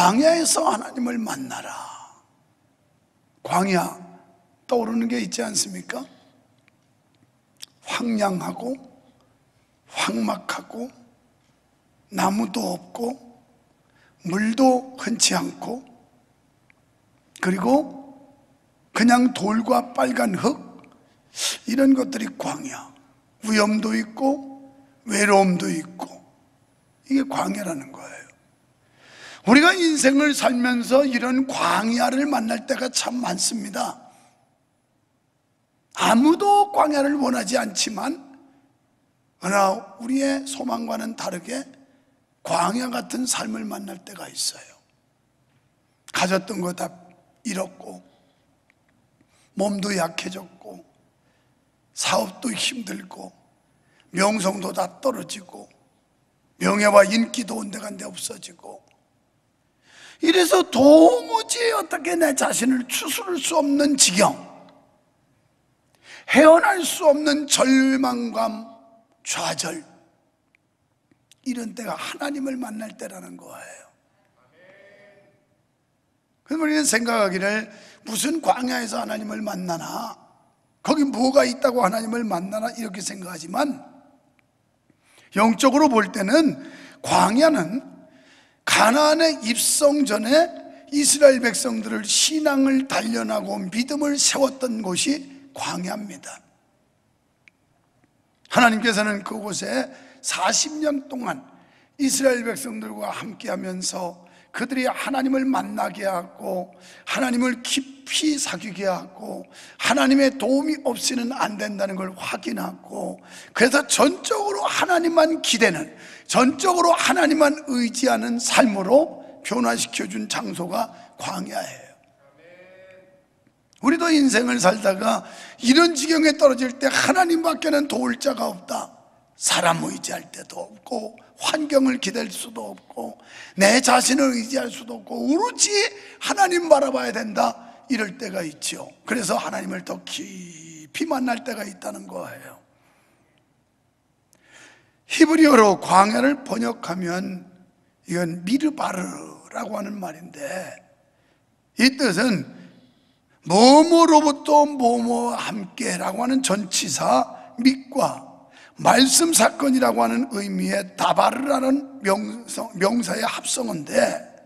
광야에서 하나님을 만나라. 광야 떠오르는 게 있지 않습니까? 황량하고 황막하고 나무도 없고 물도 흔치 않고, 그리고 그냥 돌과 빨간 흙, 이런 것들이 광야. 위험도 있고 외로움도 있고, 이게 광야라는 거예요. 우리가 인생을 살면서 이런 광야를 만날 때가 참 많습니다. 아무도 광야를 원하지 않지만 그러나 우리의 소망과는 다르게 광야 같은 삶을 만날 때가 있어요. 가졌던 거 다 잃었고, 몸도 약해졌고, 사업도 힘들고, 명성도 다 떨어지고, 명예와 인기도 온데간데 없어지고, 이래서 도무지 어떻게 내 자신을 추스를 수 없는 지경, 헤어날 수 없는 절망감, 좌절, 이런 때가 하나님을 만날 때라는 거예요. 그래서 우리는 생각하기를 무슨 광야에서 하나님을 만나나, 거기 뭐가 있다고 하나님을 만나나, 이렇게 생각하지만 영적으로 볼 때는 광야는 가나안에 입성 전에 이스라엘 백성들을 신앙을 단련하고 믿음을 세웠던 곳이 광야입니다. 하나님께서는 그곳에 40년 동안 이스라엘 백성들과 함께 하면서 그들이 하나님을 만나게 하고, 하나님을 깊이 사귀게 하고, 하나님의 도움이 없이는 안 된다는 걸 확인하고, 그래서 전적으로 하나님만 기대는, 전적으로 하나님만 의지하는 삶으로 변화시켜준 장소가 광야예요. 우리도 인생을 살다가 이런 지경에 떨어질 때 하나님밖에는 도울 자가 없다, 사람 의지할 때도 없고, 환경을 기댈 수도 없고, 내 자신을 의지할 수도 없고, 오로지 하나님 바라봐야 된다, 이럴 때가 있죠. 그래서 하나님을 더 깊이 만날 때가 있다는 거예요. 히브리어로 광야를 번역하면 이건 미르바르라고 하는 말인데, 이 뜻은 뭐뭐로부터 뭐뭐와 함께라고 하는 전치사 밑과 말씀 사건이라고 하는 의미의 다바르라는 명사의 합성어인데,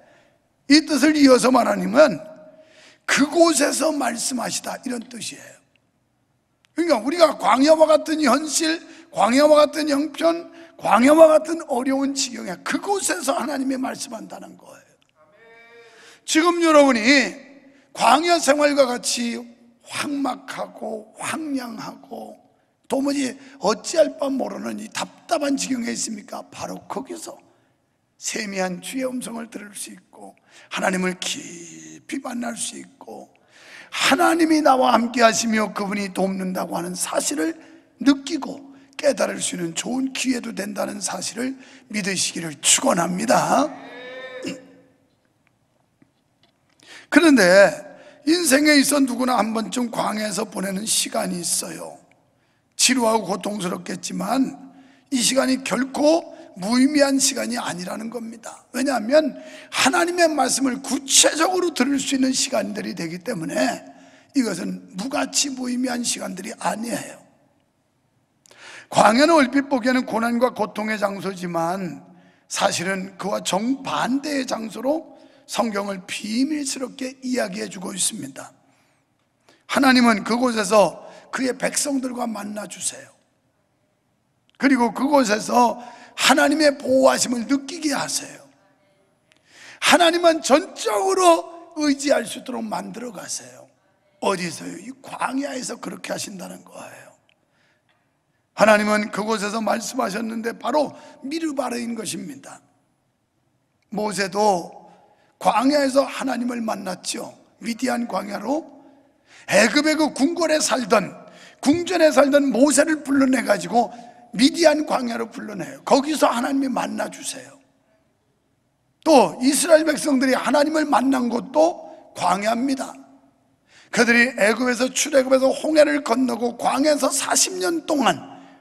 이 뜻을 이어서 말하면 그곳에서 말씀하시다, 이런 뜻이에요. 그러니까 우리가 광야와 같은 현실, 광야와 같은 형편, 광야와 같은 어려운 지경에 그곳에서 하나님이 말씀한다는 거예요. 지금 여러분이 광야 생활과 같이 황막하고 황량하고 도무지 어찌할 바 모르는 이 답답한 지경에 있습니까? 바로 거기서 세미한 주의 음성을 들을 수 있고, 하나님을 깊이 만날 수 있고, 하나님이 나와 함께 하시며 그분이 돕는다고 하는 사실을 느끼고 깨달을 수 있는 좋은 기회도 된다는 사실을 믿으시기를 축원합니다. 그런데 인생에 있어 누구나 한 번쯤 광야에서 보내는 시간이 있어요. 지루하고 고통스럽겠지만 이 시간이 결코 무의미한 시간이 아니라는 겁니다. 왜냐하면 하나님의 말씀을 구체적으로 들을 수 있는 시간들이 되기 때문에 이것은 무가치 무의미한 시간들이 아니에요. 광야는 얼핏 보기에는 고난과 고통의 장소지만 사실은 그와 정반대의 장소로 성경을 비밀스럽게 이야기해주고 있습니다. 하나님은 그곳에서 그의 백성들과 만나주세요. 그리고 그곳에서 하나님의 보호하심을 느끼게 하세요. 하나님만 전적으로 의지할 수 있도록 만들어 가세요. 어디서요? 이 광야에서 그렇게 하신다는 거예요. 하나님은 그곳에서 말씀하셨는데 바로 미르바르인 것입니다. 모세도 광야에서 하나님을 만났죠. 미디안 광야로 애굽의 그 궁전에 살던 모세를 불러내가지고 미디안 광야로 불러내요. 거기서 하나님이 만나주세요. 또 이스라엘 백성들이 하나님을 만난 곳도 광야입니다. 그들이 애굽에서 출애굽에서 홍해를 건너고 광야에서 40년 동안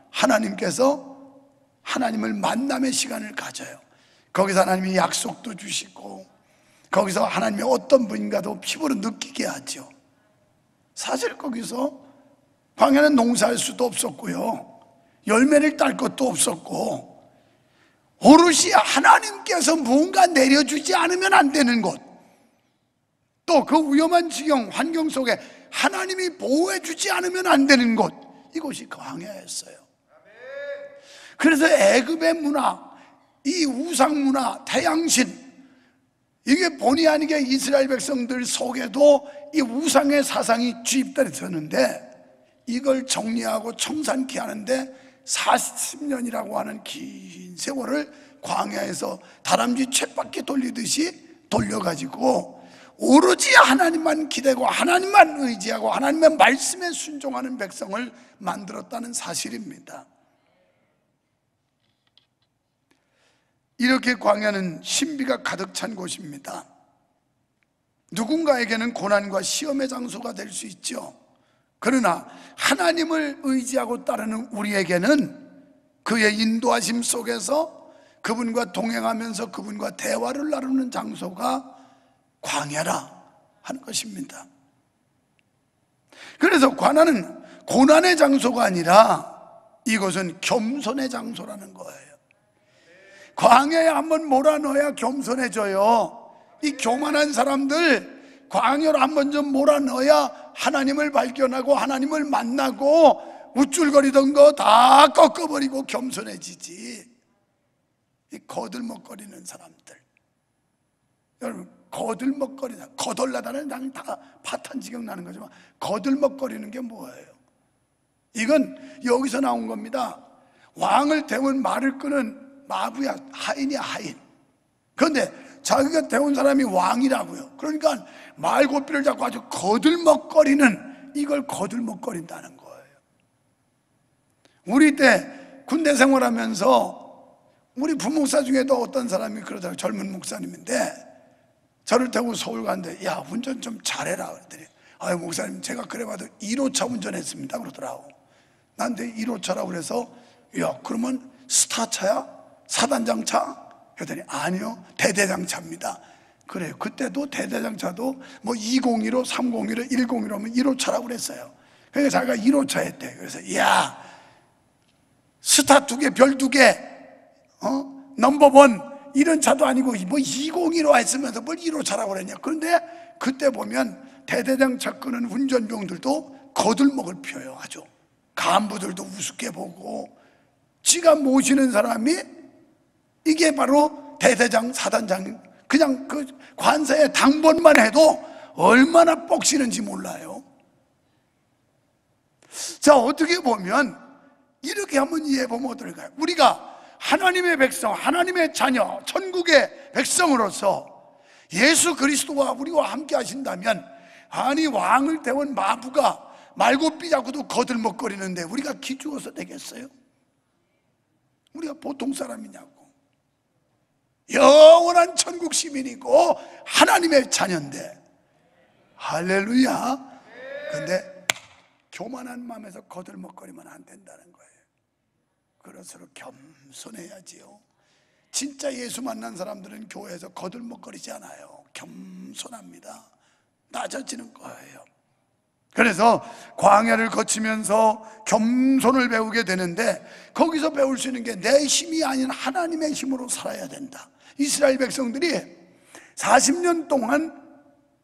하나님께서 하나님을 만남의 시간을 가져요. 거기서 하나님이 약속도 주시고 거기서 하나님이 어떤 분인가도 피부로 느끼게 하죠. 사실 거기서 광야는 농사할 수도 없었고요, 열매를 딸 것도 없었고, 오롯이 하나님께서 무언가 내려주지 않으면 안 되는 곳, 또 그 위험한 지경 환경 속에 하나님이 보호해 주지 않으면 안 되는 곳, 이곳이 광야였어요. 그래서 애굽의 문화, 이 우상 문화, 태양신, 이게 본의 아니게 이스라엘 백성들 속에도 이 우상의 사상이 주입됐었는데, 이걸 정리하고 청산케 하는데 40년이라고 하는 긴 세월을 광야에서 다람쥐 쳇바퀴 돌리듯이 돌려가지고 오로지 하나님만 기대고 하나님만 의지하고 하나님의 말씀에 순종하는 백성을 만들었다는 사실입니다. 이렇게 광야는 신비가 가득 찬 곳입니다. 누군가에게는 고난과 시험의 장소가 될 수 있죠. 그러나 하나님을 의지하고 따르는 우리에게는 그의 인도하심 속에서 그분과 동행하면서 그분과 대화를 나누는 장소가 광야라 하는 것입니다. 그래서 광야는 고난의 장소가 아니라 이것은 겸손의 장소라는 거예요. 광야에 한번 몰아넣어야 겸손해져요. 이 교만한 사람들 광야로 한번 좀 몰아넣어야 하나님을 발견하고 하나님을 만나고 우쭐거리던 거 다 꺾어버리고 겸손해지지. 이 거들먹거리는 사람들, 여러분, 거들먹거리다, 거덜나다는 난 다 파탄지경 나는 거지만 거들먹거리는 게 뭐예요? 이건 여기서 나온 겁니다. 왕을 태운 말을 끄는 마부야, 하인이야, 하인. 그런데 자기가 태운 사람이 왕이라고요. 그러니까 말고삐를 잡고 아주 거들먹거리는, 이걸 거들먹거린다는 거예요. 우리 때 군대 생활하면서 우리 부목사 중에도 어떤 사람이 그러더라고요. 젊은 목사님인데 저를 태우고 서울 갔는데, 야, 운전 좀 잘해라 그랬더니, 아유 목사님, 제가 그래봐도 1호차 운전했습니다 그러더라고. 나한테 1호차라고 그래서, 야, 그러면 스타차야? 사단장차? 그랬더니 아니요, 대대장차입니다. 그래요. 그때도 대대장차도 뭐 201호, 301호, 101호 하면 1호차라고 그랬어요. 그러니까 자기가 1호차 했대. 그래서 야, 스타 2개, 별 2개, 넘버원 이런 차도 아니고 뭐 201호 했으면서 뭘 1호차라고 그랬냐. 그런데 그때 보면 대대장차 끄는 운전병들도 거들먹을 펴요. 아주 간부들도 우습게 보고, 지가 모시는 사람이 이게 바로 대대장, 사단장, 그냥 그 관사의 당번만 해도 얼마나 뻑시는지 몰라요. 자, 어떻게 보면 이렇게 한번 이해해보면 어떨까요? 우리가 하나님의 백성, 하나님의 자녀, 천국의 백성으로서 예수 그리스도와 우리와 함께 하신다면, 아니 왕을 태운 마부가 말고삐 잡고도 거들먹거리는데 우리가 기죽어서 되겠어요? 우리가 보통 사람이냐고. 영원한 천국 시민이고 하나님의 자녀인데, 할렐루야. 근데 교만한 마음에서 거들먹거리면 안 된다는 거예요. 그럴수록 겸손해야지요. 진짜 예수 만난 사람들은 교회에서 거들먹거리지 않아요. 겸손합니다. 낮아지는 거예요. 그래서 광야를 거치면서 겸손을 배우게 되는데, 거기서 배울 수 있는 게 내 힘이 아닌 하나님의 힘으로 살아야 된다. 이스라엘 백성들이 40년 동안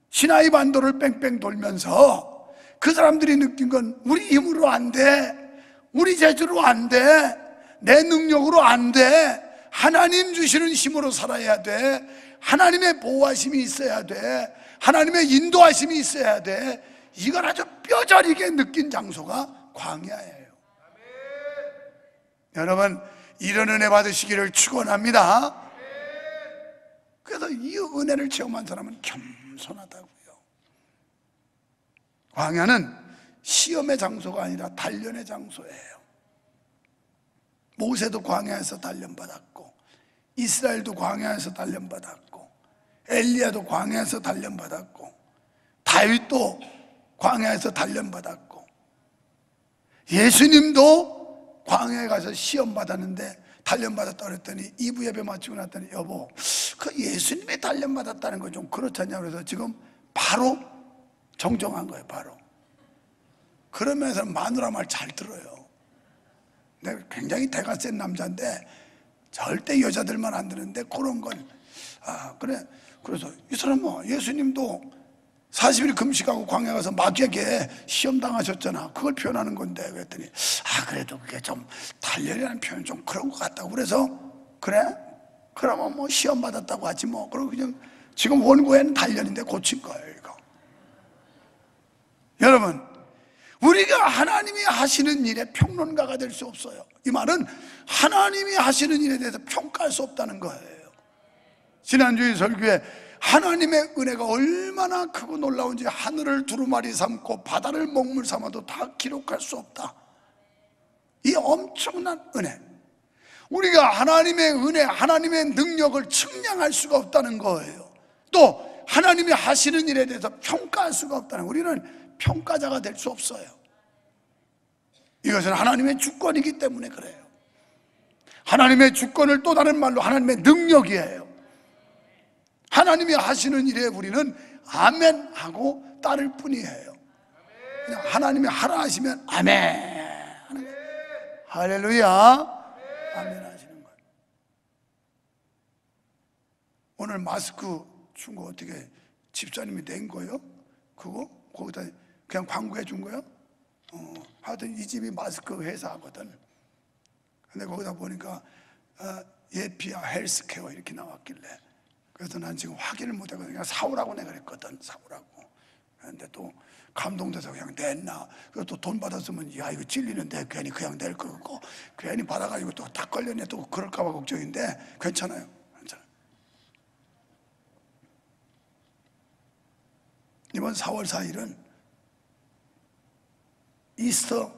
시나이 반도를 뺑뺑 돌면서 그 사람들이 느낀 건, 우리 힘으로 안 돼, 우리 재주로 안 돼, 내 능력으로 안 돼, 하나님 주시는 힘으로 살아야 돼, 하나님의 보호하심이 있어야 돼, 하나님의 인도하심이 있어야 돼. 이걸 아주 뼈저리게 느낀 장소가 광야예요. 여러분, 이런 은혜 받으시기를 축원합니다. 그래서 이 은혜를 체험한 사람은 겸손하다고요. 광야는 시험의 장소가 아니라 단련의 장소예요. 모세도 광야에서 단련받았고, 이스라엘도 광야에서 단련받았고, 엘리야도 광야에서 단련받았고, 다윗도 광야에서 단련받았고, 예수님도 광야에 가서 시험 받았는데 단련받았다 그랬더니 2부 예배 마치고 났더니 여보, 그 예수님의 단련받았다는 건 좀 그렇지 않냐 그래서 지금 바로 정정한 거예요. 바로. 그러면서 마누라 말 잘 들어요. 내가 굉장히 대가 센 남자인데 절대 여자들만 안 듣는데 그런 건 그래. 그래서 이 사람 뭐 예수님도 40일 금식하고 광야 가서 마귀에게 시험 당하셨잖아. 그걸 표현하는 건데 그랬더니 그래도 그게 좀 단련이라는 표현 좀 그런 것 같다고. 그래서 그래? 그러면 뭐 시험 받았다고 하지 뭐. 그리고 그냥 지금 원고에는 단련인데 고친 거예요 이거. 여러분, 우리가 하나님이 하시는 일에 평론가가 될 수 없어요. 이 말은 하나님이 하시는 일에 대해서 평가할 수 없다는 거예요. 지난주에 설교에 하나님의 은혜가 얼마나 크고 놀라운지 하늘을 두루마리 삼고 바다를 먹물 삼아도 다 기록할 수 없다. 이 엄청난 은혜, 우리가 하나님의 은혜, 하나님의 능력을 측량할 수가 없다는 거예요. 또 하나님이 하시는 일에 대해서 평가할 수가 없다는 거예요. 우리는 평가자가 될 수 없어요. 이것은 하나님의 주권이기 때문에 그래요. 하나님의 주권을 또 다른 말로 하나님의 능력이에요. 하나님이 하시는 일에 우리는 아멘 하고 따를 뿐이에요. 그냥 하나님이 하라 하시면 아멘 하는 거예요. 할렐루야, 아멘 하시는 거예요. 오늘 마스크 준 거 어떻게 집사님이 낸 거예요? 그거? 거기다 그냥 광고해 준 거예요? 하여튼 이 집이 마스크 회사거든. 근데 거기다 보니까 예피아 헬스케어 이렇게 나왔길래, 그래서 난 지금 확인을 못하고 그냥 사오라고 내가 그랬거든. 사오라고. 근데 또 감동돼서 그냥 냈나. 그리고 또 돈 받았으면 야 이거 찔리는데 괜히 그냥 낼 거고, 괜히 받아가지고 또 다 걸렸네 또 그럴까 봐 걱정인데 괜찮아요. 괜찮아요. 이번 4월 4일은 이스터,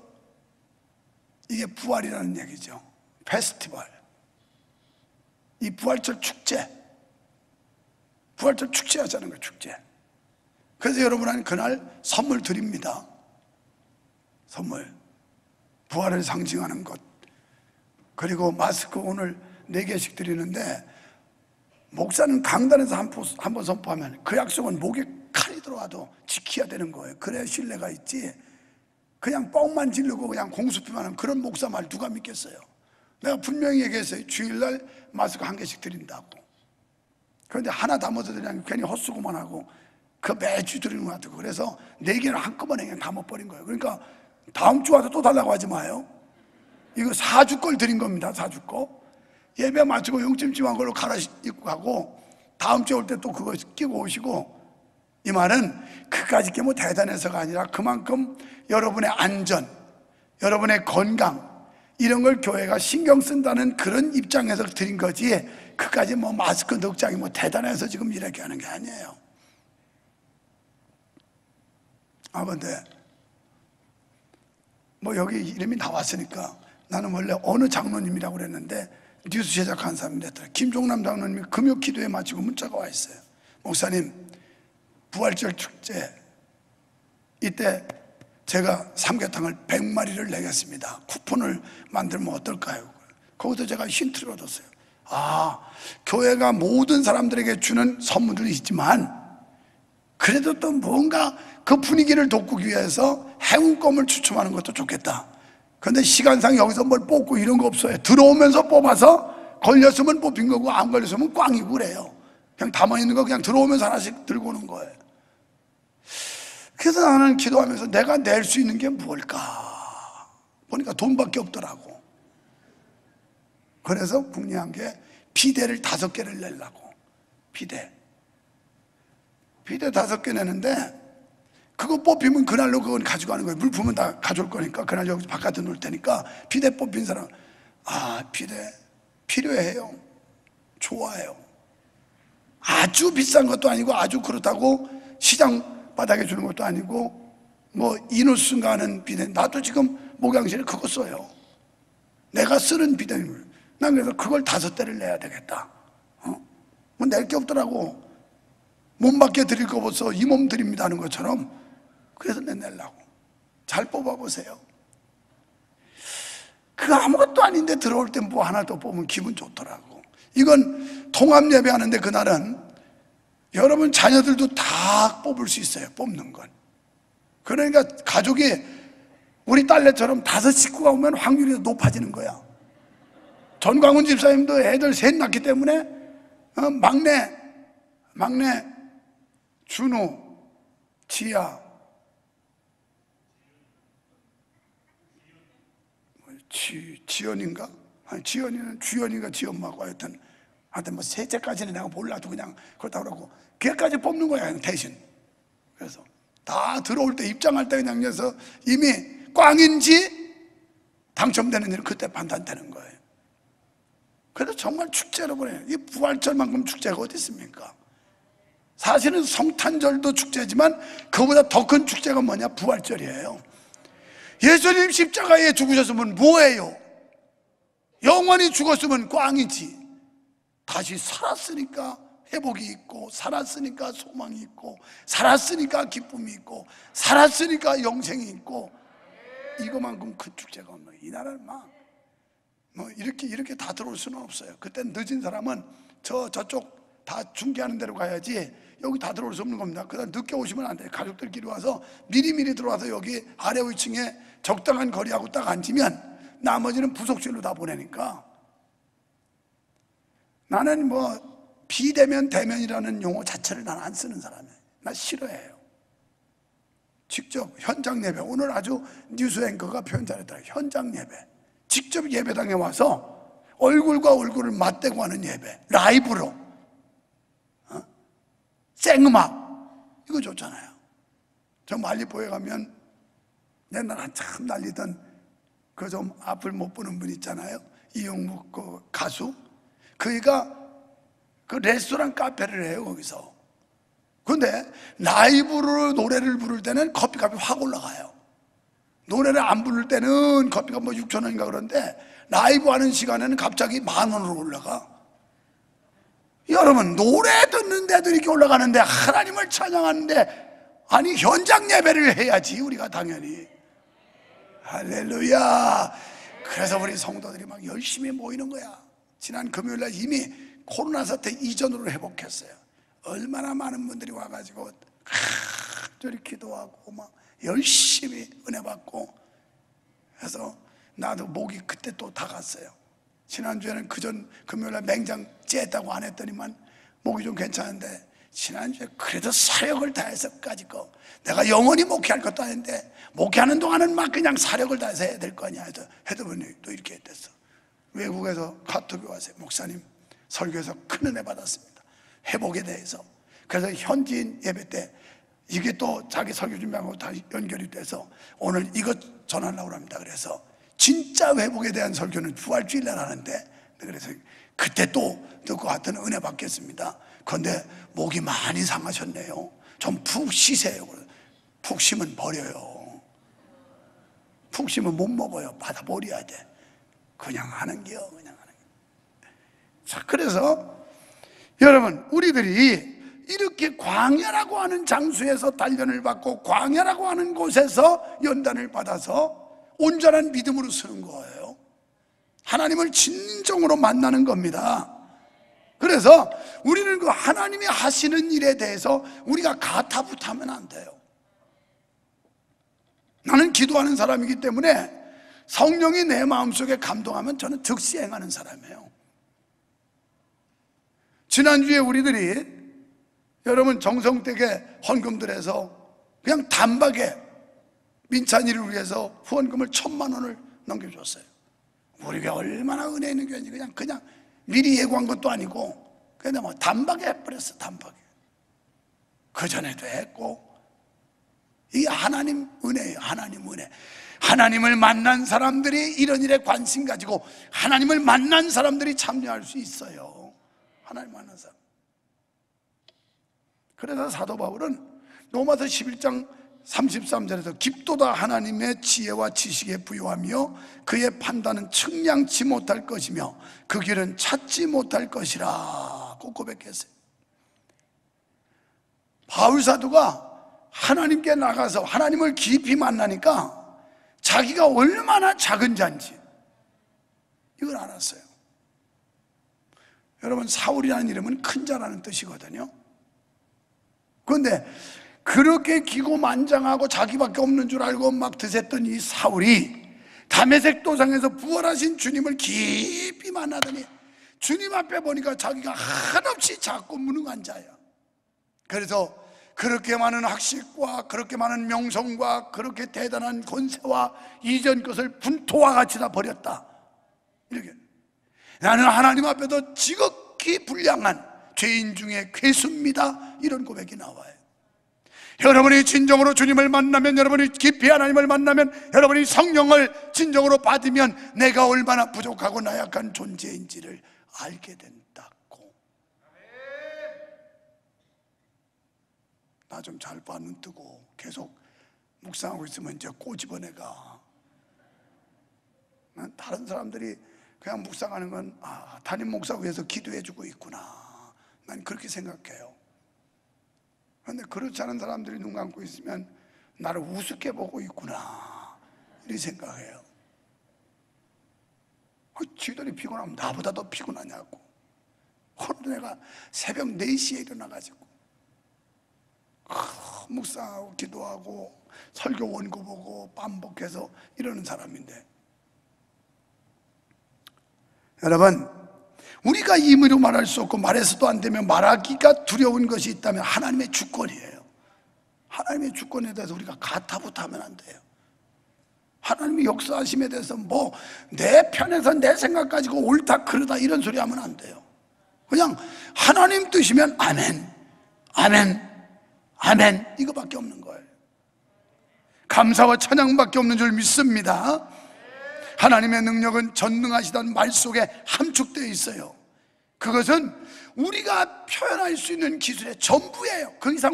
이게 부활이라는 얘기죠. 페스티벌. 이 부활절 축제, 부활절 축제 하자는 거예요. 축제. 그래서 여러분한테 그날 선물 드립니다. 선물, 부활을 상징하는 것. 그리고 마스크 오늘 4개씩 드리는데, 목사는 강단에서 한 번 선포하면 그 약속은 목에 칼이 들어와도 지켜야 되는 거예요. 그래야 신뢰가 있지. 그냥 뻥만 지르고 그냥 공수표만 하면 그런 목사 말 누가 믿겠어요? 내가 분명히 얘기했어요. 주일날 마스크 1개씩 드린다고. 그런데 하나 담아서 그냥 괜히 헛수고만 하고 그 매주 드리는 것 같고, 그래서 4개를 한꺼번에 그냥 담아버린 거예요. 그러니까 다음 주 와서 또 달라고 하지 마요. 이거 4주 걸 드린 겁니다. 4주 거. 예배 마치고 용찜찜한 걸로 갈아입고 가고 다음 주에 올 때 또 그거 끼고 오시고. 이 말은 그까짓 게 뭐 대단해서가 아니라 그만큼 여러분의 안전, 여러분의 건강, 이런 걸 교회가 신경 쓴다는 그런 입장에서 드린 거지, 그까지 뭐 마스크 넉장이 뭐 대단해서 지금 이렇게 하는 게 아니에요. 근데 뭐 여기 이름이 나왔으니까, 나는 원래 어느 장로님이라고 그랬는데 뉴스 제작한 사람이 됐더라. 김종남 장로님이 금요 기도에 마치고 문자가 와 있어요. 목사님, 부활절 축제 이때 제가 삼계탕을 100마리를 내겠습니다. 쿠폰을 만들면 어떨까요? 거기서 제가 힌트를 얻었어요. 교회가 모든 사람들에게 주는 선물들이 있지만 그래도 또 뭔가 그 분위기를 돋구기 위해서 행운껌을 추첨하는 것도 좋겠다. 그런데 시간상 여기서 뭘 뽑고 이런 거 없어요. 들어오면서 뽑아서 걸렸으면 뽑힌 거고 안 걸렸으면 꽝이고 그래요. 그냥 담아있는 거 그냥 들어오면서 하나씩 들고 오는 거예요. 그래서 나는 기도하면서 내가 낼 수 있는 게 뭘까 보니까 돈밖에 없더라고. 그래서 궁리한 게 비대를 5개를 내려고. 비대 5개 내는데 그거 뽑히면 그날로 그건 가져가는 거예요. 물품은 다 가져올 거니까 그날 여기 바깥에 놓을 테니까. 비대 뽑힌 사람, 비대 필요해요. 좋아요. 아주 비싼 것도 아니고 아주 그렇다고 시장 바닥에 주는 것도 아니고 뭐 이누스인가 하는 비대. 나도 지금 목양실에 그거 써요. 내가 쓰는 비대입니다. 난 그래서 그걸 5대를 내야 되겠다. 뭐 낼 게 없더라고. 몸 밖에 드릴 거 벌써 이 몸 드립니다 하는 것처럼. 그래서 내려고. 잘 뽑아보세요. 그 아무것도 아닌데 들어올 때 뭐 하나 더 뽑으면 기분 좋더라고. 이건 통합 예배하는데 그날은 여러분 자녀들도 다 뽑을 수 있어요. 뽑는 건. 그러니까 가족이 우리 딸내처럼 5 식구가 오면 확률이 더 높아지는 거야. 전광훈 집사님도 애들 셋 낳기 때문에 막내 준우, 지아, 지연인가? 아니, 지연이는 주연이가 지엄마고 하여튼 뭐 셋째까지는 내가 몰라도 그냥 그렇다고 그러고 걔까지 뽑는 거야 대신. 그래서 다 들어올 때 입장할 때 그냥 해서 이미 꽝인지 당첨되는 일은 그때 판단되는 거예요. 그래서 정말 축제로 보내요. 이 부활절만큼 축제가 어디 있습니까? 사실은 성탄절도 축제지만 그보다 더 큰 축제가 뭐냐? 부활절이에요. 예수님 십자가에 죽으셨으면 뭐예요? 영원히 죽었으면 꽝이지. 다시 살았으니까 회복이 있고, 살았으니까 소망이 있고, 살았으니까 기쁨이 있고, 살았으니까 영생이 있고, 이거만큼 큰 축제가 없는 거예요. 이 나라는 뭐 이렇게 다 들어올 수는 없어요. 그때 늦은 사람은 저쪽 다 중계하는 데로 가야지 여기 다 들어올 수 없는 겁니다. 그다음 늦게 오시면 안 돼요. 가족들끼리 와서 미리미리 들어와서 여기 아래 위층에 적당한 거리하고 딱 앉으면 나머지는 부속실로 다 보내니까. 나는 뭐 비대면 대면이라는 용어 자체를 난 안 쓰는 사람이에요. 나 싫어해요. 직접 현장 예배, 오늘 아주 뉴스 앵커가 표현 잘했더라고요. 현장 예배, 직접 예배당에 와서 얼굴과 얼굴을 맞대고 하는 예배, 라이브로 생음악, 이거 좋잖아요. 저 말리포에 가면 옛날 한참 날리던 그 좀 앞을 못 보는 분 있잖아요. 이용묵 그 가수, 그이가 그 레스토랑 카페를 해요 거기서. 근데 라이브로 노래를 부를 때는 커피값이 확 올라가요. 노래를 안 부를 때는 커피가 뭐 6,000원인가 그런데 라이브 하는 시간에는 갑자기 10,000원으로 올라가. 여러분, 노래 듣는데도 이렇게 올라가는데, 하나님을 찬양하는데, 아니 현장 예배를 해야지 우리가 당연히. 할렐루야. 그래서 우리 성도들이 막 열심히 모이는 거야. 지난 금요일날 이미 코로나 사태 이전으로 회복했어요. 얼마나 많은 분들이 와가지고 저리 기도하고 막 열심히 은혜 받고 해서 나도 목이 그때 또 다 갔어요. 지난주에는 그전 금요일날 맹장 쬐다고 안 했더니만 목이 좀 괜찮은데, 지난주에 그래도 사력을 다해서까지 거 내가 영원히 목회할 것도 아닌데 목회하는 동안은 막 그냥 사력을 다해서 해야 될 거 아니야. 해도 보니 또 이렇게 됐어. 외국에서 카톡이 왔어요. 목사님 설교에서 큰 은혜 받았습니다, 회복에 대해서. 그래서 현지인 예배 때 이게 또 자기 설교 준비하고 다 연결이 돼서 오늘 이것 전하려고 합니다. 그래서 진짜 회복에 대한 설교는 부활주일날 하는데, 그래서 그때 또 듣고 하여튼 은혜 받겠습니다. 그런데 목이 많이 상하셨네요. 좀 푹 쉬세요. 푹 쉬면 버려요. 푹 쉬면 못 먹어요. 받아버려야 돼. 그냥 하는 게요. 그냥 하는 게. 자, 그래서 여러분, 우리들이 이렇게 광야라고 하는 장소에서 단련을 받고 광야라고 하는 곳에서 연단을 받아서 온전한 믿음으로 서는 거예요. 하나님을 진정으로 만나는 겁니다. 그래서 우리는 그 하나님이 하시는 일에 대해서 우리가 가타부타하면 안 돼요. 나는 기도하는 사람이기 때문에 성령이 내 마음속에 감동하면 저는 즉시 행하는 사람이에요. 지난주에 우리들이 여러분 정성되게 헌금들 해서 그냥 단박에 민찬이를 위해서 후원금을 1,000만 원을 넘겨줬어요. 우리 교회 얼마나 은혜 있는 교회인지 그냥 미리 예고한 것도 아니고 그냥 뭐 단박에 해버렸어. 단박에. 그전에도 했고. 이게 하나님 은혜예요. 하나님 은혜. 하나님을 만난 사람들이 이런 일에 관심 가지고 하나님을 만난 사람들이 참여할 수 있어요. 하나님 만난 사람. 그래서 사도 바울은 로마서 11장 33절에서 깊도다 하나님의 지혜와 지식에 부요하며 그의 판단은 측량치 못할 것이며 그 길은 찾지 못할 것이라 고 고백했어요. 바울 사도가 하나님께 나가서 하나님을 깊이 만나니까 자기가 얼마나 작은 자인지, 이걸 알았어요. 여러분, 사울이라는 이름은 큰 자라는 뜻이거든요. 그런데 그렇게 기고만장하고 자기밖에 없는 줄 알고 막 드셌던 이 사울이 다메섹 도상에서 부활하신 주님을 깊이 만나더니 주님 앞에 보니까 자기가 한없이 작고 무능한 자야. 그래서 그렇게 많은 학식과 그렇게 많은 명성과 그렇게 대단한 권세와 이전 것을 분토와 같이 다 버렸다. 이렇게 나는 하나님 앞에도 지극히 불량한 죄인 중에 괴수입니다. 이런 고백이 나와요. 여러분이 진정으로 주님을 만나면, 여러분이 깊이 하나님을 만나면, 여러분이 성령을 진정으로 받으면 내가 얼마나 부족하고 나약한 존재인지를 알게 된다고. 나 좀 잘 봐, 눈 뜨고. 계속 묵상하고 있으면 이제 꼬집어내가. 난 다른 사람들이 그냥 묵상하는 건 담임 목사 위해서 기도해주고 있구나, 난 그렇게 생각해요. 그런데 그렇지 않은 사람들이 눈 감고 있으면 나를 우습게 보고 있구나, 이렇게 생각해요. 지들이 피곤하면 나보다 더 피곤하냐고. 오늘 내가 새벽 4시에 일어나가지고 묵상하고 기도하고 설교 원고 보고 반복해서 이러는 사람인데, 여러분, 우리가 임의로 말할 수 없고 말해서도 안 되면 말하기가 두려운 것이 있다면 하나님의 주권이에요. 하나님의 주권에 대해서 우리가 가타부타하면 안 돼요. 하나님의 역사하심에 대해서 뭐 내 편에서 내 생각 가지고 옳다 그르다 이런 소리 하면 안 돼요. 그냥 하나님 뜻이면 아멘, 아멘, 아멘, 이거밖에 없는 거예요. 감사와 찬양밖에 없는 줄 믿습니다. 하나님의 능력은 전능하시다는 말 속에 함축되어 있어요. 그것은 우리가 표현할 수 있는 기술의 전부예요. 그 이상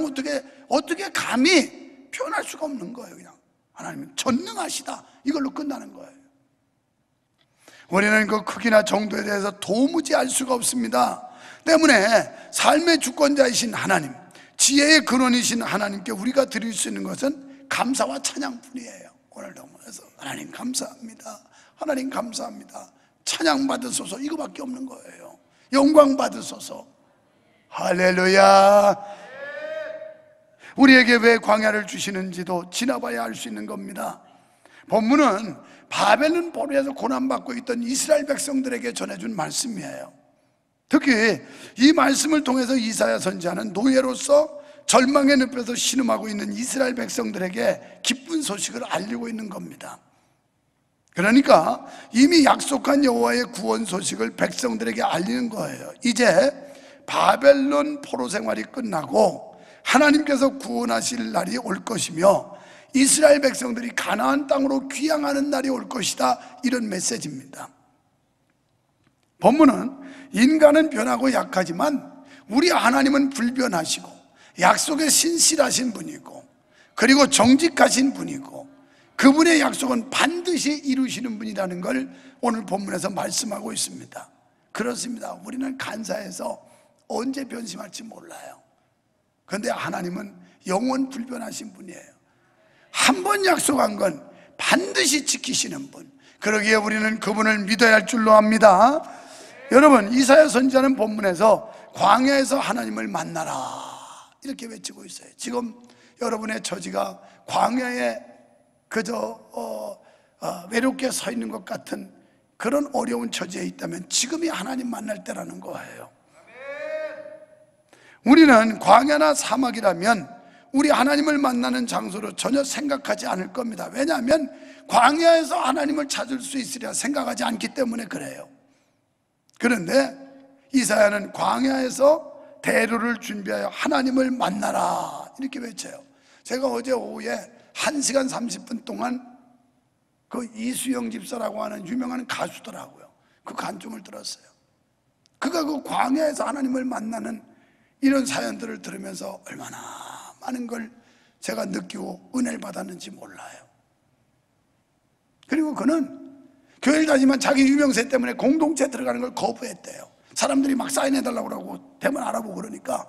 어떻게 감히 표현할 수가 없는 거예요. 그냥 하나님은 전능하시다, 이걸로 끝나는 거예요. 우리는 그 크기나 정도에 대해서 도무지 알 수가 없습니다. 때문에 삶의 주권자이신 하나님, 지혜의 근원이신 하나님께 우리가 드릴 수 있는 것은 감사와 찬양뿐이에요. 오늘도 그래서 하나님 감사합니다, 하나님 감사합니다, 찬양 받으소서, 이거밖에 없는 거예요. 영광 받으소서. 할렐루야. 우리에게 왜 광야를 주시는지도 지나봐야 알 수 있는 겁니다. 본문은 바벨론 포로에서 고난받고 있던 이스라엘 백성들에게 전해준 말씀이에요. 특히 이 말씀을 통해서 이사야 선지자는 노예로서 절망의 늪에서 신음하고 있는 이스라엘 백성들에게 기쁜 소식을 알리고 있는 겁니다. 그러니까 이미 약속한 여호와의 구원 소식을 백성들에게 알리는 거예요. 이제 바벨론 포로 생활이 끝나고 하나님께서 구원하실 날이 올 것이며 이스라엘 백성들이 가나안 땅으로 귀향하는 날이 올 것이다, 이런 메시지입니다. 본문은 인간은 변하고 약하지만 우리 하나님은 불변하시고 약속에 신실하신 분이고 그리고 정직하신 분이고 그분의 약속은 반드시 이루시는 분이라는 걸 오늘 본문에서 말씀하고 있습니다. 그렇습니다. 우리는 간사해서 언제 변심할지 몰라요. 그런데 하나님은 영원 불변하신 분이에요. 한 번 약속한 건 반드시 지키시는 분, 그러기에 우리는 그분을 믿어야 할 줄로 압니다. 여러분, 이사야 선지자는 본문에서 광야에서 하나님을 만나라 이렇게 외치고 있어요. 지금 여러분의 처지가 광야에 그저 외롭게 서 있는 것 같은 그런 어려운 처지에 있다면 지금이 하나님 만날 때라는 거예요. 우리는 광야나 사막이라면 우리 하나님을 만나는 장소로 전혀 생각하지 않을 겁니다. 왜냐하면 광야에서 하나님을 찾을 수 있으리라 생각하지 않기 때문에 그래요. 그런데 이사야는 광야에서 대로를 준비하여 하나님을 만나라 이렇게 외쳐요. 제가 어제 오후에 1시간 30분 동안 그 이수영 집사라고 하는 유명한 가수더라고요. 그 간증을 들었어요. 그가 그 광야에서 하나님을 만나는 이런 사연들을 들으면서 얼마나 많은 걸 제가 느끼고 은혜를 받았는지 몰라요. 그리고 그는 교회를 다니지만 자기 유명세 때문에 공동체에 들어가는 걸 거부했대요. 사람들이 막 사인해달라고 그러고 대문 알아보고 그러니까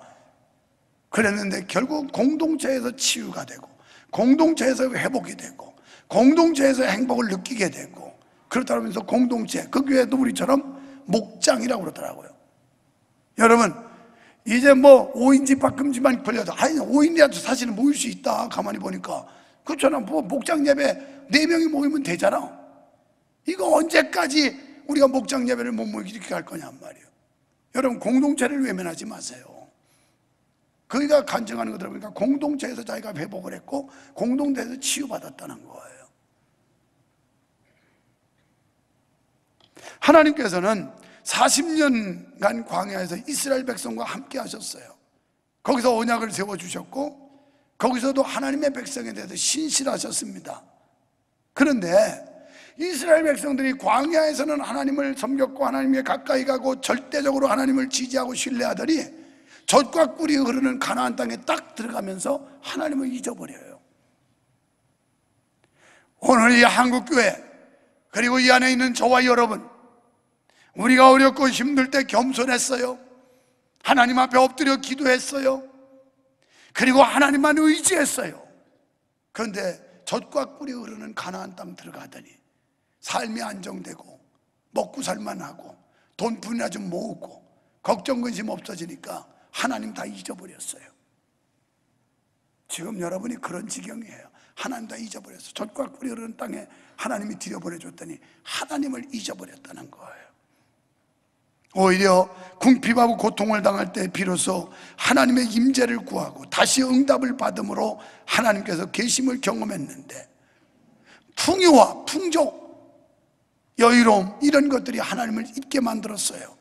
그랬는데 결국 공동체에서 치유가 되고 공동체에서 회복이 되고 공동체에서 행복을 느끼게 되고 그렇다면서 공동체, 그 교회도 우리처럼 목장이라고 그러더라고요. 여러분, 이제 뭐 5인 집합금지만 걸려도, 아니 5인이라도 사실은 모일 수 있다. 가만히 보니까 그렇잖아. 뭐 목장 예배 4명이 모이면 되잖아. 이거 언제까지 우리가 목장 예배를 못 모이게 이렇게 할 거냔 말이에요. 여러분, 공동체를 외면하지 마세요. 그가 간증하는 거 들어보니까 공동체에서 자기가 회복을 했고 공동체에서 치유받았다는 거예요. 하나님께서는 40년간 광야에서 이스라엘 백성과 함께 하셨어요. 거기서 언약을 세워주셨고 거기서도 하나님의 백성에 대해서 신실하셨습니다. 그런데 이스라엘 백성들이 광야에서는 하나님을 섬겼고 하나님께 가까이 가고 절대적으로 하나님을 지지하고 신뢰하더니 젖과 꿀이 흐르는 가나안 땅에 딱 들어가면서 하나님을 잊어버려요. 오늘 이 한국교회, 그리고 이 안에 있는 저와 여러분, 우리가 어렵고 힘들 때 겸손했어요. 하나님 앞에 엎드려 기도했어요. 그리고 하나님만 의지했어요. 그런데 젖과 꿀이 흐르는 가나안 땅 들어가더니 삶이 안정되고 먹고 살만하고 돈뿐이나 좀 모으고 걱정 근심 없어지니까 하나님 다 잊어버렸어요. 지금 여러분이 그런 지경이에요. 하나님 다 잊어버렸어요. 젖과 꿀이 흐르는 땅에 하나님이 들여보내줬더니 하나님을 잊어버렸다는 거예요. 오히려 궁핍하고 고통을 당할 때 비로소 하나님의 임재를 구하고 다시 응답을 받음으로 하나님께서 계심을 경험했는데, 풍요와 풍족, 여유로움, 이런 것들이 하나님을 잊게 만들었어요.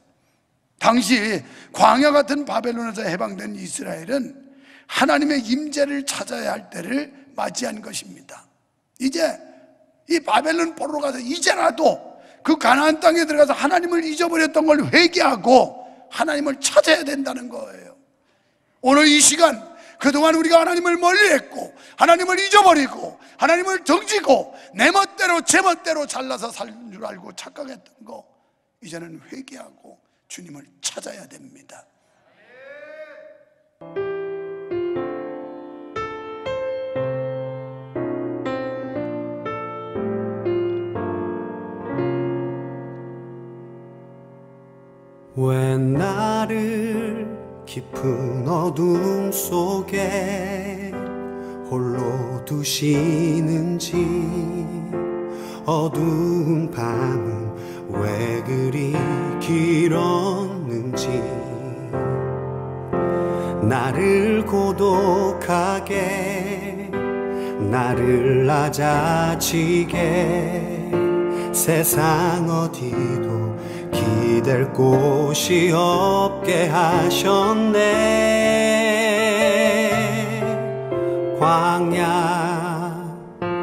당시 광야 같은 바벨론에서 해방된 이스라엘은 하나님의 임재를 찾아야 할 때를 맞이한 것입니다. 이제 이 바벨론 포로로 가서 이제라도 그 가나안 땅에 들어가서 하나님을 잊어버렸던 걸 회개하고 하나님을 찾아야 된다는 거예요. 오늘 이 시간, 그동안 우리가 하나님을 멀리했고 하나님을 잊어버리고 하나님을 등지고 내 멋대로 제 멋대로 잘나서 살 줄 알고 착각했던 거, 이제는 회개하고 주님을 찾아야 됩니다. 왜 나를 깊은 어둠 속에 홀로 두시는지, 어두운 밤은 왜 그리 길었는지, 나를 고독하게, 나를 낮아지게, 세상 어디도 기댈 곳이 없게 하셨네.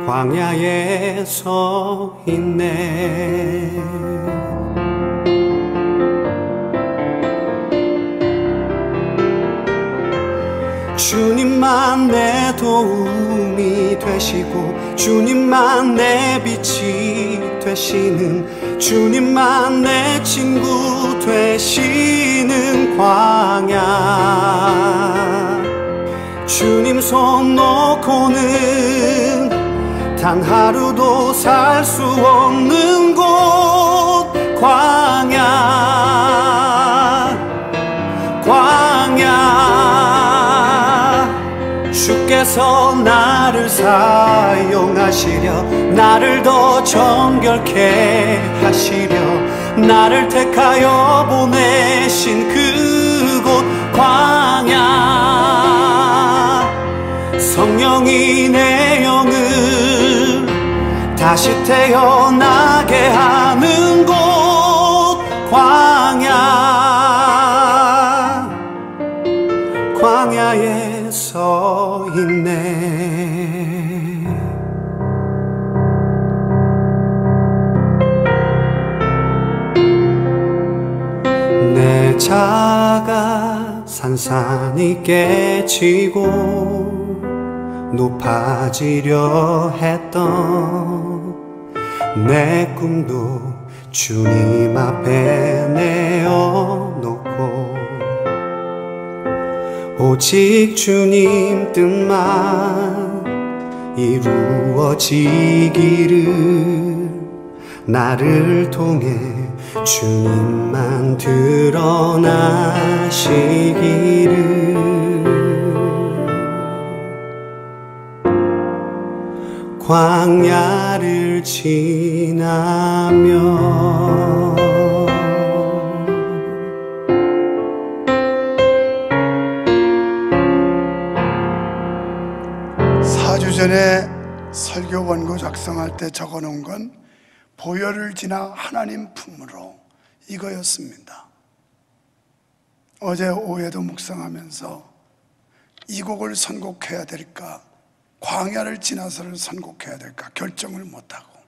광야에 서 있네. 주님만 내 도움이 되시고 주님만 내 빛이 되시는, 주님만 내 친구 되시는 광야. 주님 손 놓고는 단 하루도 살 수 없는 곳, 광야. 주께서 나를 사용하시려, 나를 더 정결케 하시려, 나를 택하여 보내신 그곳 광야. 성령이 내 영을 다시 태어나게 하는 곳, 광야에 서 있네. 내 자가 산산이 깨지고 높아지려 했던 내 꿈도 주님 앞에 내어놓고, 오직 주님 뜻만 이루어지기를 나를 통해 주님만 드러나시기를. 광야를 지나며 4주 전에 설교 원고 작성할 때 적어놓은 건 보혈을 지나 하나님 품으로 이거였습니다. 어제 오후에도 묵상하면서 이 곡을 선곡해야 될까, 광야를 지나서를 선곡해야 될까 결정을 못하고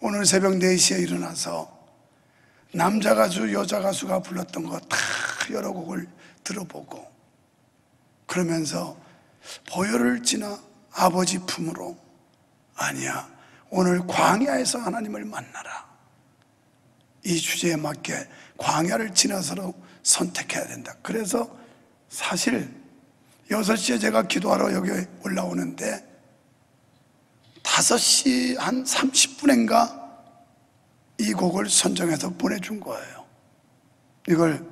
오늘 새벽 4시에 일어나서 남자 가수, 여자 가수가 불렀던 거 다 여러 곡을 들어보고 그러면서 보혈을 지나 아버지 품으로, 아니야, 오늘 광야에서 하나님을 만나라, 이 주제에 맞게 광야를 지나서로 선택해야 된다. 그래서 사실 6시에 제가 기도하러 여기 올라오는데 5시 한 30분인가 이 곡을 선정해서 보내준 거예요. 이걸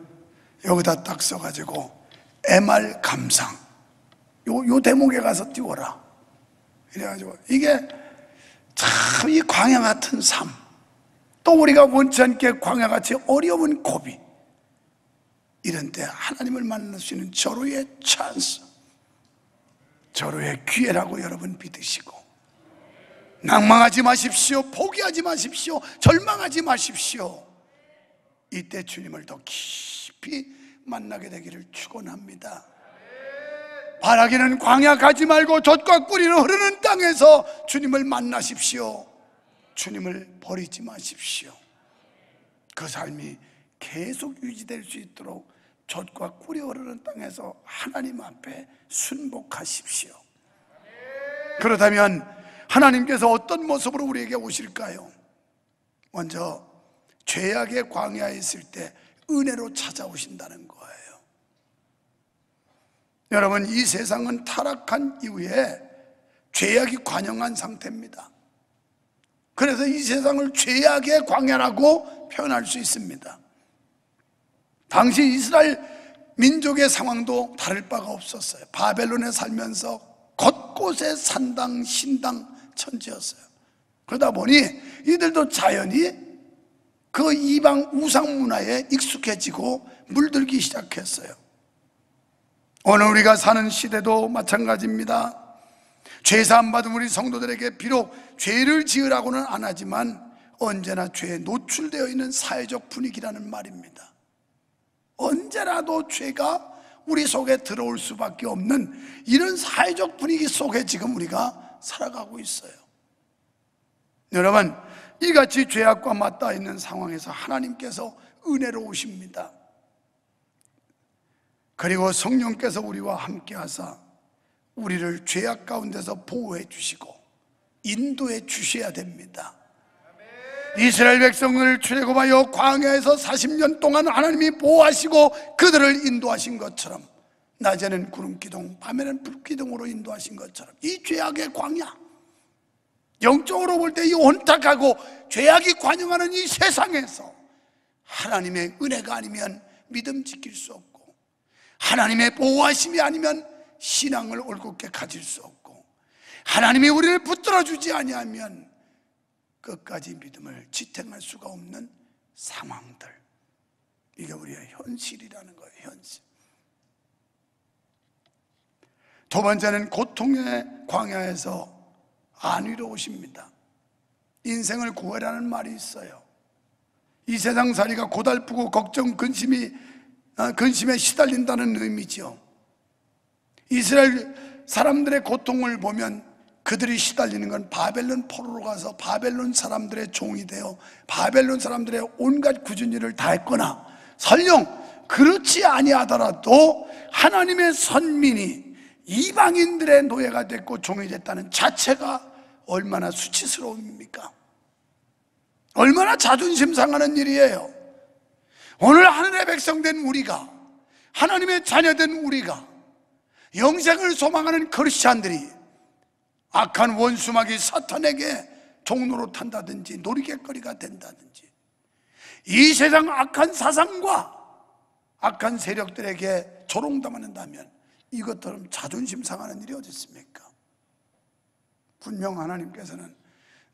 여기다 딱 써가지고 MR 감상, 요 대목에 가서 띄워라. 이래가지고 이게 참 이 광야 같은 삶, 또 우리가 원치 않게 광야같이 어려운 고비, 이런 때 하나님을 만날 수 있는 절호의 찬스, 절호의 기회라고 여러분 믿으시고 낭망하지 마십시오. 포기하지 마십시오. 절망하지 마십시오. 이때 주님을 더 깊이 만나게 되기를 축원합니다. 바라기는 광야 가지 말고 젖과 꿀이 흐르는 땅에서 주님을 만나십시오. 주님을 버리지 마십시오. 그 삶이 계속 유지될 수 있도록 젖과 꿀이 흐르는 땅에서 하나님 앞에 순복하십시오. 그렇다면 하나님께서 어떤 모습으로 우리에게 오실까요? 먼저 죄악의 광야에 있을 때 은혜로 찾아오신다는 거예요. 여러분, 이 세상은 타락한 이후에 죄악이 관영한 상태입니다. 그래서 이 세상을 죄악의 광야라고 표현할 수 있습니다. 당시 이스라엘 민족의 상황도 다를 바가 없었어요. 바벨론에 살면서 곳곳에 산당, 신당, 천지였어요. 그러다 보니 이들도 자연히 그 이방 우상 문화에 익숙해지고 물들기 시작했어요. 오늘 우리가 사는 시대도 마찬가지입니다. 죄사함 받은 우리 성도들에게 비록 죄를 지으라고는 안 하지만 언제나 죄에 노출되어 있는 사회적 분위기라는 말입니다. 언제라도 죄가 우리 속에 들어올 수밖에 없는 이런 사회적 분위기 속에 지금 우리가 살아가고 있어요. 여러분, 이같이 죄악과 맞닿아 있는 상황에서 하나님께서 은혜로 오십니다. 그리고 성령께서 우리와 함께 하사 우리를 죄악 가운데서 보호해 주시고 인도해 주셔야 됩니다. 이스라엘 백성을 출애굽하여 광야에서 40년 동안 하나님이 보호하시고 그들을 인도하신 것처럼, 낮에는 구름기둥, 밤에는 불기둥으로 인도하신 것처럼 이 죄악의 광야, 영적으로 볼 때 이 혼탁하고 죄악이 관영하는 이 세상에서 하나님의 은혜가 아니면 믿음 지킬 수 없고, 하나님의 보호하심이 아니면 신앙을 올곧게 가질 수 없고, 하나님이 우리를 붙들어 주지 아니하면 끝까지 믿음을 지탱할 수가 없는 상황들, 이게 우리의 현실이라는 거예요. 현실. 두 번째는 고통의 광야에서 안위로 오십니다. 인생을 구해라는 말이 있어요. 이 세상살이가 고달프고 걱정, 근심에 시달린다는 의미죠. 이스라엘 사람들의 고통을 보면 그들이 시달리는 건 바벨론 포로로 가서 바벨론 사람들의 종이 되어 바벨론 사람들의 온갖 굳은 일을 다 했거나, 설령 그렇지 아니하더라도 하나님의 선민이 이방인들의 노예가 됐고 종이 됐다는 자체가 얼마나 수치스러움입니까? 얼마나 자존심 상하는 일이에요. 오늘 하늘의 백성된 우리가, 하나님의 자녀된 우리가, 영생을 소망하는 크리스찬들이 악한 원수마귀 사탄에게 종로로 탄다든지 놀이개거리가 된다든지 이 세상 악한 사상과 악한 세력들에게 조롱당한다면 이것처럼 자존심 상하는 일이 어디 있습니까? 분명 하나님께서는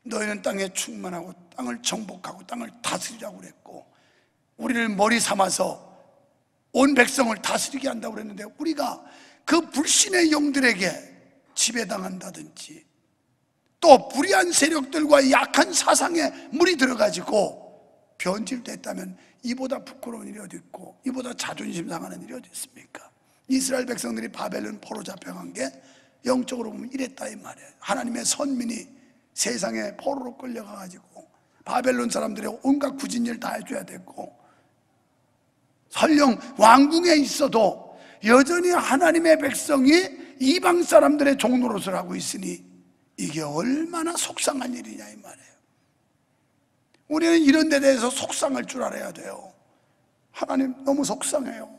너희는 땅에 충만하고 땅을 정복하고 땅을 다스리라고 그랬고 우리를 머리 삼아서 온 백성을 다스리게 한다고 그랬는데 우리가 그 불신의 영들에게 지배당한다든지 또 불의한 세력들과 약한 사상에 물이 들어가지고 변질됐다면 이보다 부끄러운 일이 어디 있고 이보다 자존심 상하는 일이 어디 있습니까? 이스라엘 백성들이 바벨론 포로 잡혀간 게 영적으로 보면 이랬다 이 말이에요. 하나님의 선민이 세상에 포로로 끌려가가지고 바벨론 사람들의 온갖 굳은 일 다 해줘야 됐고 설령 왕궁에 있어도 여전히 하나님의 백성이 이방 사람들의 종노릇을 하고 있으니 이게 얼마나 속상한 일이냐 이 말이에요. 우리는 이런 데 대해서 속상할 줄 알아야 돼요. 하나님 너무 속상해요.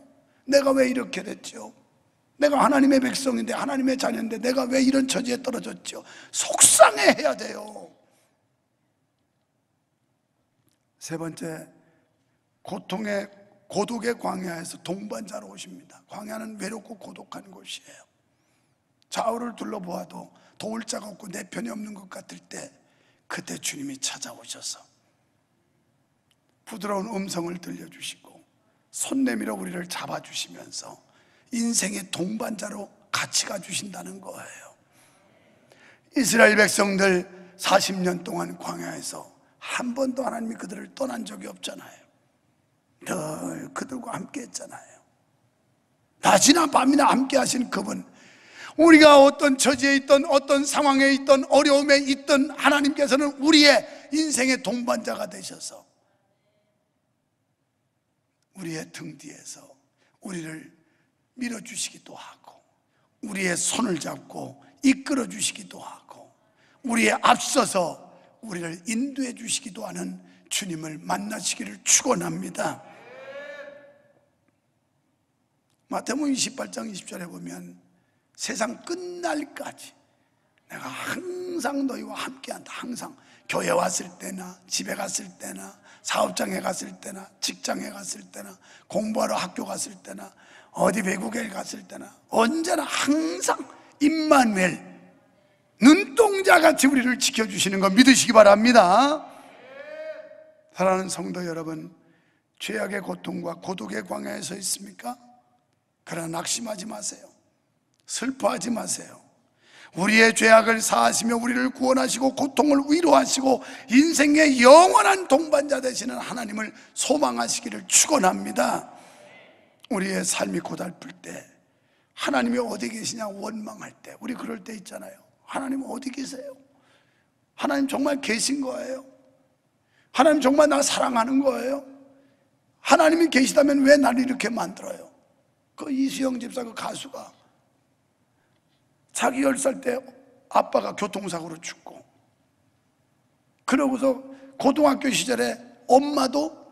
내가 왜 이렇게 됐죠? 내가 하나님의 백성인데 하나님의 자녀인데 내가 왜 이런 처지에 떨어졌죠? 속상해해야 돼요. 세 번째, 고독의 광야에서 동반자로 오십니다. 광야는 외롭고 고독한 곳이에요. 좌우를 둘러보아도 도울 자가 없고 내 편이 없는 것 같을 때 그때 주님이 찾아오셔서 부드러운 음성을 들려주시고 손 내밀어 우리를 잡아주시면서 인생의 동반자로 같이 가주신다는 거예요. 이스라엘 백성들 40년 동안 광야에서 한 번도 하나님이 그들을 떠난 적이 없잖아요. 늘 그들과 함께 했잖아요. 낮이나 밤이나 함께 하신 그분, 우리가 어떤 처지에 있던 어떤 상황에 있던 어려움에 있던 하나님께서는 우리의 인생의 동반자가 되셔서 우리의 등 뒤에서 우리를 밀어주시기도 하고 우리의 손을 잡고 이끌어 주시기도 하고 우리의 앞서서 우리를 인도해 주시기도 하는 주님을 만나시기를 축원합니다. 마태복음 28장 20절에 보면 세상 끝날까지 내가 항상 너희와 함께한다. 항상 교회 왔을 때나 집에 갔을 때나 사업장에 갔을 때나 직장에 갔을 때나 공부하러 학교 갔을 때나 어디 외국에 갔을 때나 언제나 항상 임마누엘 눈동자같이 우리를 지켜주시는 거 믿으시기 바랍니다. 사랑하는 성도 여러분, 죄악의 고통과 고독의 광야에 서 있습니까? 그러나 낙심하지 마세요. 슬퍼하지 마세요. 우리의 죄악을 사하시며 우리를 구원하시고 고통을 위로하시고 인생의 영원한 동반자 되시는 하나님을 소망하시기를 축원합니다. 우리의 삶이 고달플 때 하나님이 어디 계시냐 원망할 때 우리 그럴 때 있잖아요. 하나님 어디 계세요? 하나님 정말 계신 거예요? 하나님 정말 나 사랑하는 거예요? 하나님이 계시다면 왜 나를 이렇게 만들어요? 그 이수영 집사 그 가수가 자기 10살 때 아빠가 교통사고로 죽고 그러고서 고등학교 시절에 엄마도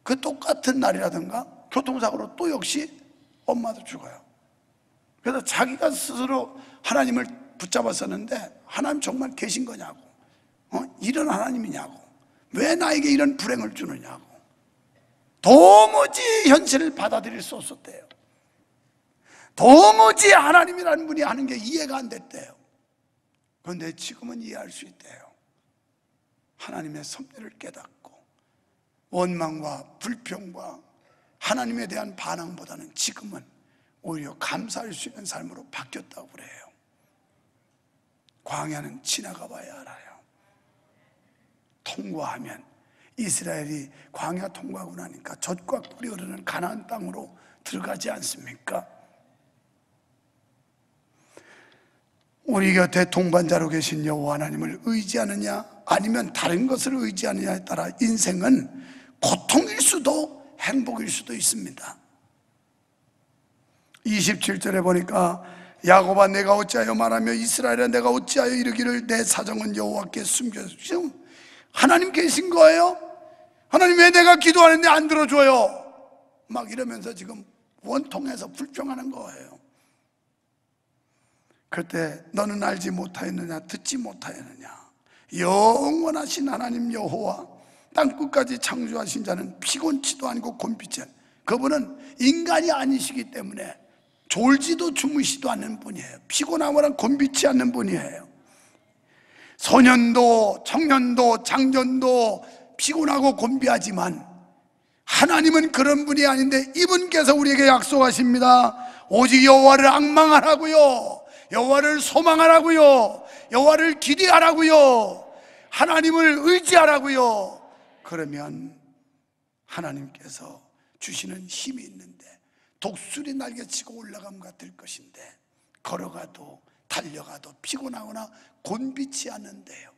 그 똑같은 날이라든가 교통사고로 또 역시 엄마도 죽어요. 그래서 자기가 스스로 하나님을 붙잡았었는데 하나님 정말 계신 거냐고, 이런 하나님이냐고, 왜 나에게 이런 불행을 주느냐고 도무지 현실을 받아들일 수 없었대요. 도무지 하나님이라는 분이 하는 게 이해가 안 됐대요. 그런데 지금은 이해할 수 있대요. 하나님의 섭리를 깨닫고 원망과 불평과 하나님에 대한 반항보다는 지금은 오히려 감사할 수 있는 삶으로 바뀌었다고 그래요. 광야는 지나가 봐야 알아요. 통과하면 이스라엘이 광야 통과하고 나니까 젖과 꿀이 흐르는 가나안 땅으로 들어가지 않습니까? 우리 곁에 동반자로 계신 여호와 하나님을 의지하느냐 아니면 다른 것을 의지하느냐에 따라 인생은 고통일 수도 행복일 수도 있습니다. 27절에 보니까 야곱아 내가 어찌하여 말하며 이스라엘아 내가 어찌하여 이르기를 내 사정은 여호와께 숨겨주시오. 하나님 계신 거예요? 하나님 왜 내가 기도하는데 안 들어줘요? 막 이러면서 지금 원통해서 불평하는 거예요. 그때 너는 알지 못하였느냐 듣지 못하였느냐 영원하신 하나님 여호와, 땅끝까지 창조하신 자는 피곤치도 않고 곤비치 않고, 그분은 인간이 아니시기 때문에 졸지도 주무시도 않는 분이에요. 피곤하거나 곤비치 않는 분이에요. 소년도 청년도 장년도 피곤하고 곤비하지만 하나님은 그런 분이 아닌데, 이분께서 우리에게 약속하십니다. 오직 여호와를 앙망하라고요, 여호와를 소망하라고요, 여호와를 기대하라고요, 하나님을 의지하라고요. 그러면 하나님께서 주시는 힘이 있는데, 독수리 날개치고 올라감 같을 것인데, 걸어가도 달려가도 피곤하거나 곤비치 않는데요.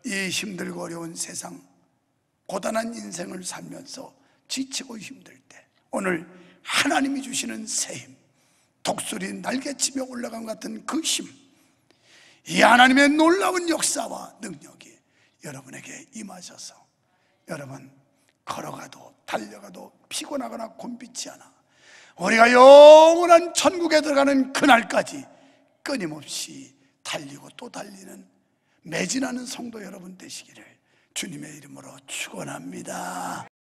이 힘들고 어려운 세상, 고단한 인생을 살면서 지치고 힘들 때 오늘 하나님이 주시는 새 힘, 독수리 날개치며 올라감 같은 그 힘, 이 하나님의 놀라운 역사와 능력이 여러분에게 임하셔서 여러분 걸어가도 달려가도 피곤하거나 곤비치 않아 우리가 영원한 천국에 들어가는 그날까지 끊임없이 달리고 또 달리는 매진하는 성도 여러분 되시기를 주님의 이름으로 축원합니다.